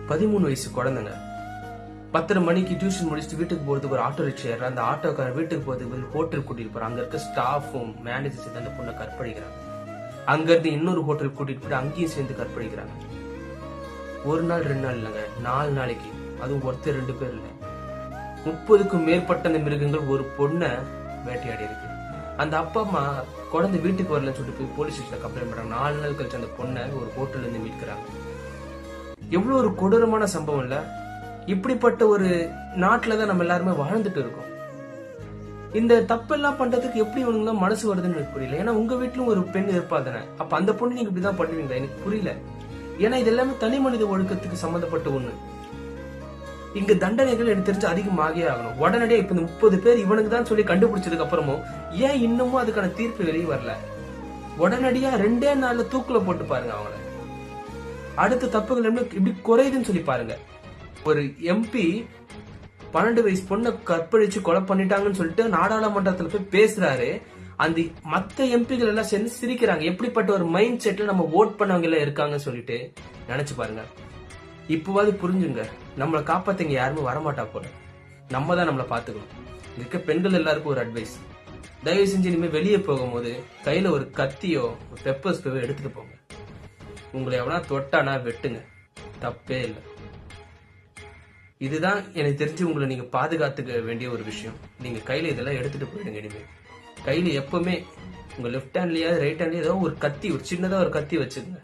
13 வயசு குழந்தைங்க 10:30 மணிக்கு டியூஷன் முடிச்சுட்டு வீட்டுக்கு போறதுக்கு ஒரு ஆட்டோ ரிக்ஷா ஏற அந்த ஆட்டோக்காரர் வீட்டுக்கு போறதுக்கு ஹோட்டல் கூட்டிட்டு போறாங்க. அங்க இருக்க ஸ்டாஃபும் மேனேஜர்ஸ் அந்த பொண்ணை கற்பழிக்கிறாங்க. அங்க இருந்து இன்னொரு ஹோட்டல் கூட்டிட்டு போய் அங்கேயும் சேர்ந்து கற்பழிக்கிறாங்க. ஒரு நாள் 2 நாள் இல்லைங்க, 4 நாளைக்கு. அதுவும் ஒருத்தர் 2 பேர் இல்ல, 30க்கும் மேற்பட்ட அந்த மிருகங்கள் ஒரு பொண்ணை வேட்டையாடி இருக்கு. அந்த அப்பா அம்மா குழந்தை வீட்டுக்கு வரலன்னு சொல்லிட்டு போய் போலீஸ் ஸ்டேஷன்ல கம்ப்ளைண்ட் பண்றாங்க. 4 நாள் கழிச்சு அந்த பொண்ணை ஒரு ஹோட்டல்ல இருந்து மீட்கிறாங்க. எவ்வளவு ஒரு கொடூரமான சம்பவம் இல்ல? இப்படிப்பட்ட ஒரு நாட்டுலதான் நம்ம எல்லாருமே வாழ்ந்துட்டு இருக்கோம். இந்த தப்பெல்லாம் பண்றதுக்கு எப்படி இவனுங்க மனசு வருதுன்னு எனக்கு புரியல. ஏன்னா உங்க வீட்டுல ஒரு பெண் இருப்பா தானே, அப்ப அந்த பொண்ணு நீங்க இப்படிதான் பண்ணுவீங்களா? எனக்கு புரியல. ஏன்னா இது எல்லாமே தனி மனித ஒழுக்கத்துக்கு சம்பந்தப்பட்ட ஒண்ணு. இங்க தண்டனைகள் எனக்கு தெரிஞ்சு அதிகமாகவே ஆகணும் உடனடியே. இப்ப இந்த 30 பேர் இவனுக்கு தான் சொல்லி கண்டுபிடிச்சதுக்கு அப்புறமும் ஏன் இன்னமும் அதுக்கான தீர்ப்பு வெளியே வரல? உடனடியா 2 நாள்ல தூக்குல போட்டு பாருங்க அவங்கள. அடுத்த தப்புகள் இப்படி குறையுதுன்னு சொல்லி பாருங்க. ஒரு எம்பி 12 வயசு பொண்ணை கற்பழிச்சு கொலை பண்ணிட்டாங்கன்னு சொல்லிட்டு நாடாளுமன்றத்துல போய் பேசுறாரு. அந்த மத்த எம்பிகள் எல்லாம் சேர்ந்து சிரிக்கிறாங்க. எப்படிப்பட்ட ஒரு மைண்ட் செட்ல நம்ம ஓட் பண்ணவங்க எல்லாம் இருக்காங்கன்னு சொல்லிட்டு நினைச்சு பாருங்க. இப்பவாது புரிஞ்சுங்க, நம்மளை காப்பாத்தங்க யாருமே வரமாட்டா போல. நம்ம தான் நம்மளை பாத்துக்கணும். இருக்க பெண்கள் எல்லாருக்கும் ஒரு அட்வைஸ், தயவு செஞ்சு இனிமே வெளியே போகும்போது கையில ஒரு கத்தியோ பெப்பர் ஸ்ப்ரேவோ எடுத்துட்டு போங்க. உங்களை எவனா தொட்டானா வெட்டுங்க, தப்பே இல்லை. இதுதான் எனக்கு தெரிஞ்சு உங்களை நீங்க பாதுகாத்துக்க வேண்டிய ஒரு விஷயம். நீங்க கையில இதெல்லாம் எடுத்துட்டு போயிடுங்க. இனிமே கையில எப்பவுமே உங்க லெப்ட் ஹேண்ட்லயா ரைட் ஹேண்ட்லயா ஏதோ ஒரு கத்தி, ஒரு சின்னதா ஒரு கத்தி வச்சுக்கோங்க.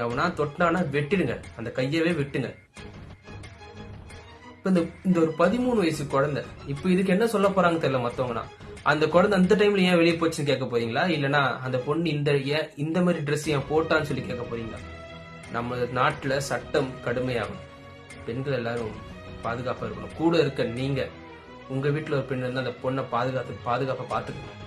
எவனா தொட்டானா வெட்டிடுங்க, அந்த கையவே வெட்டுங்க. இந்த ஒரு 13 வயசு குழந்தை இப்ப இதுக்கு என்ன சொல்ல போறாங்க தெரியல மத்தவங்கன்னா. அந்த குழந்தை அந்த டைம்ல ஏன் வெளியே போச்சுன்னு கேட்க போறீங்களா? இல்லனா அந்த பொண்ணு இந்த மாதிரி ட்ரெஸ் ஏன் போட்டான்னு சொல்லி கேட்க போறீங்களா? நம்ம நாட்டுல சட்டம் கடுமையாகும். பெண்கள் எல்லாரும் பாதுகாப்பா இருக்கணும். கூட இருக்க நீங்க உங்க வீட்டுல ஒரு பெண் இருந்தா அந்த பொண்ணை பாதுகாப்பா பாத்துக்கணும்.